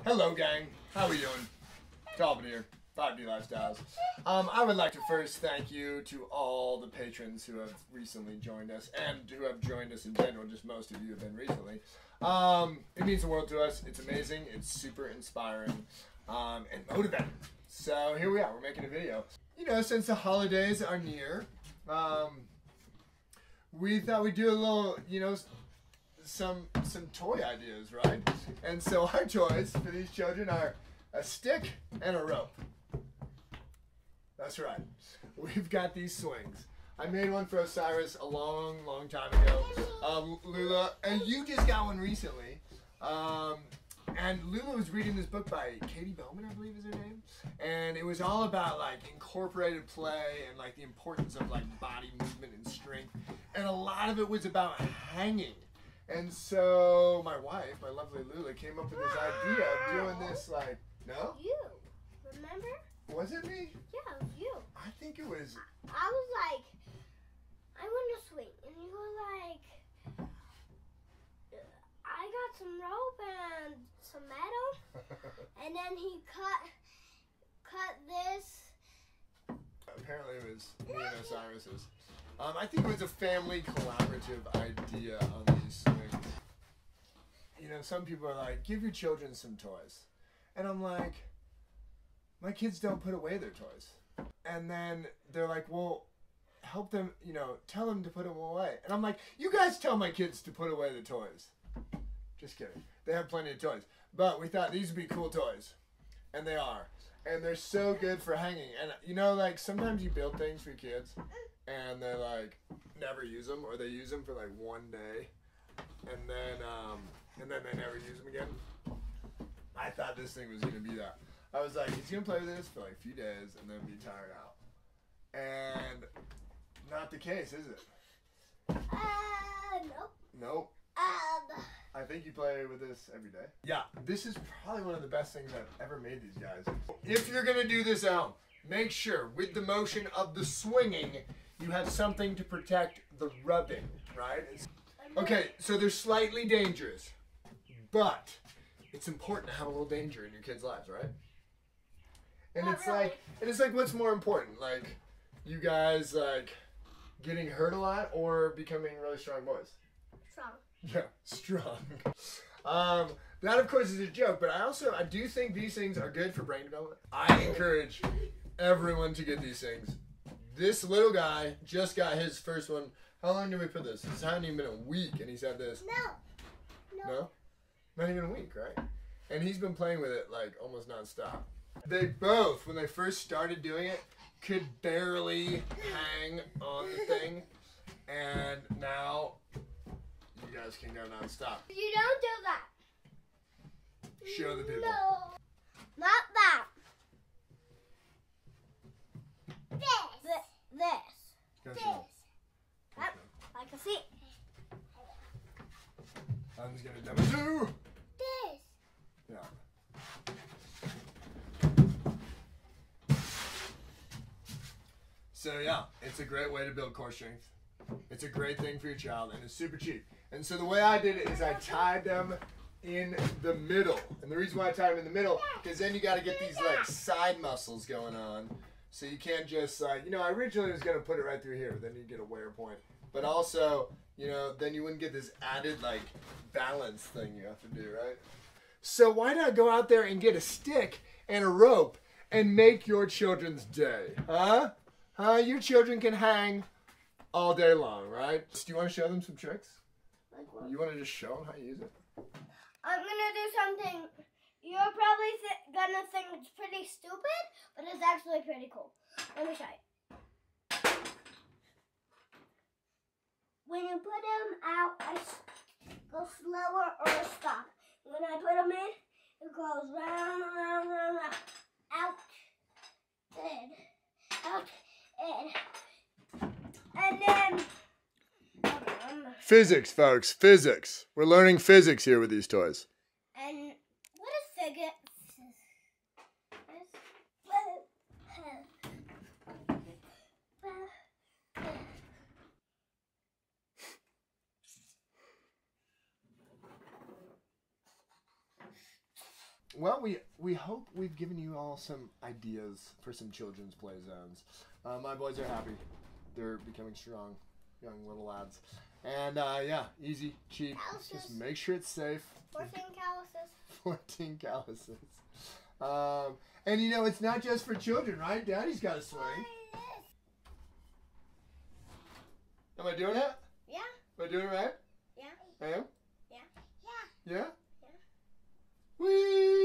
Hello, gang. How we doing? Calvin here, 5D Lifestyles. I would like to first thank you to all the patrons who have recently joined us and who have joined us in general. Just most of you have been recently. It means the world to us. It's amazing. It's super inspiring and motivating. So here we are. We're making a video. You know, since the holidays are near, we thought we'd do a little, you know, some toy ideas, right? And so our toys for these children are a stick and a rope. That's right. We've got these swings. I made one for Osiris a long time ago. Lula, and you just got one recently. And Lula was reading this book by Katie Bowman, I believe is her name. And it was all about like incorporated play and like the importance of like body movement and strength. And a lot of it was about hanging. And so my wife, my lovely Lula, came up with this idea of doing this like, no? You, remember? Was it me? Yeah, it was you. I think it was. I was like, I want to swing. And you were like, I got some rope and some metal. And then he cut this. Apparently it was me and Osiris's. I think it was a family collaborative idea on these swings. You know, some people are like, give your children some toys. And I'm like, my kids don't put away their toys. And then they're like, well, help them, you know, tell them to put them away. And I'm like, you guys tell my kids to put away the toys. Just kidding. They have plenty of toys. But we thought these would be cool toys. And they are. And they're so good for hanging. And, you know, like, sometimes you build things for your kids. And they like never use them, or they use them for like one day, and then they never use them again. I thought this thing was gonna be that. I was like, he's gonna play with this for like a few days and then be tired out. And not the case, is it? Nope. Nope. I think you play with this every day. Yeah, this is probably one of the best things I've ever made these guys. If you're gonna do this at home, make sure with the motion of the swinging, you have something to protect the rubbing, right? Okay, so they're slightly dangerous, but it's important to have a little danger in your kids' lives, right? And it's like, what's more important? Like, you guys like getting hurt a lot or becoming really strong boys? Strong. Yeah, strong. That of course is a joke, but I do think these things are good for brain development. I encourage everyone to get these things. This little guy just got his first one. How long did we put this? It's hasn't even been a week and he's had this. No? Not even a week, right? And he's been playing with it like almost nonstop. They both, when they first started doing it, could barely hang on the thing. And now you guys can go nonstop. You don't do that. Show the people. No. Not that. This. Yep, I can see. I'm just gonna demo too. This. Yeah. So yeah, it's a great way to build core strength. It's a great thing for your child, and it's super cheap. And so the way I did it is I tied them in the middle. And the reason why I tied them in the middle, because then you got to get these like side muscles going on. So you can't just, you know, I originally was going to put it right through here, but then you get a wear point. But also, you know, then you wouldn't get this added, like, balance thing you have to do, right? So why not go out there and get a stick and a rope and make your children's day, huh? Your children can hang all day long, right? Do you want to show them some tricks? Like what? You want to just show them how to use it? I'm going to do something. You're probably gonna think it's pretty stupid, but it's actually pretty cool. Let me show you. When you put them out, I go slower or stop. When I put them in, it goes round, round, round, round. Out, in, out, in. And then... Physics, folks, physics. We're learning physics here with these toys. And what is physics? Well, we hope we've given you all some ideas for some children's play zones. My boys are happy. They're becoming strong, young little lads. And yeah, easy, cheap. Calluses. Just make sure it's safe. 14 calluses. 14 calluses. And you know, it's not just for children, right? Daddy's got a swing. Am I doing it? Yeah. Am I doing it right? Yeah. I am? Yeah. Yeah? Yeah. Whee!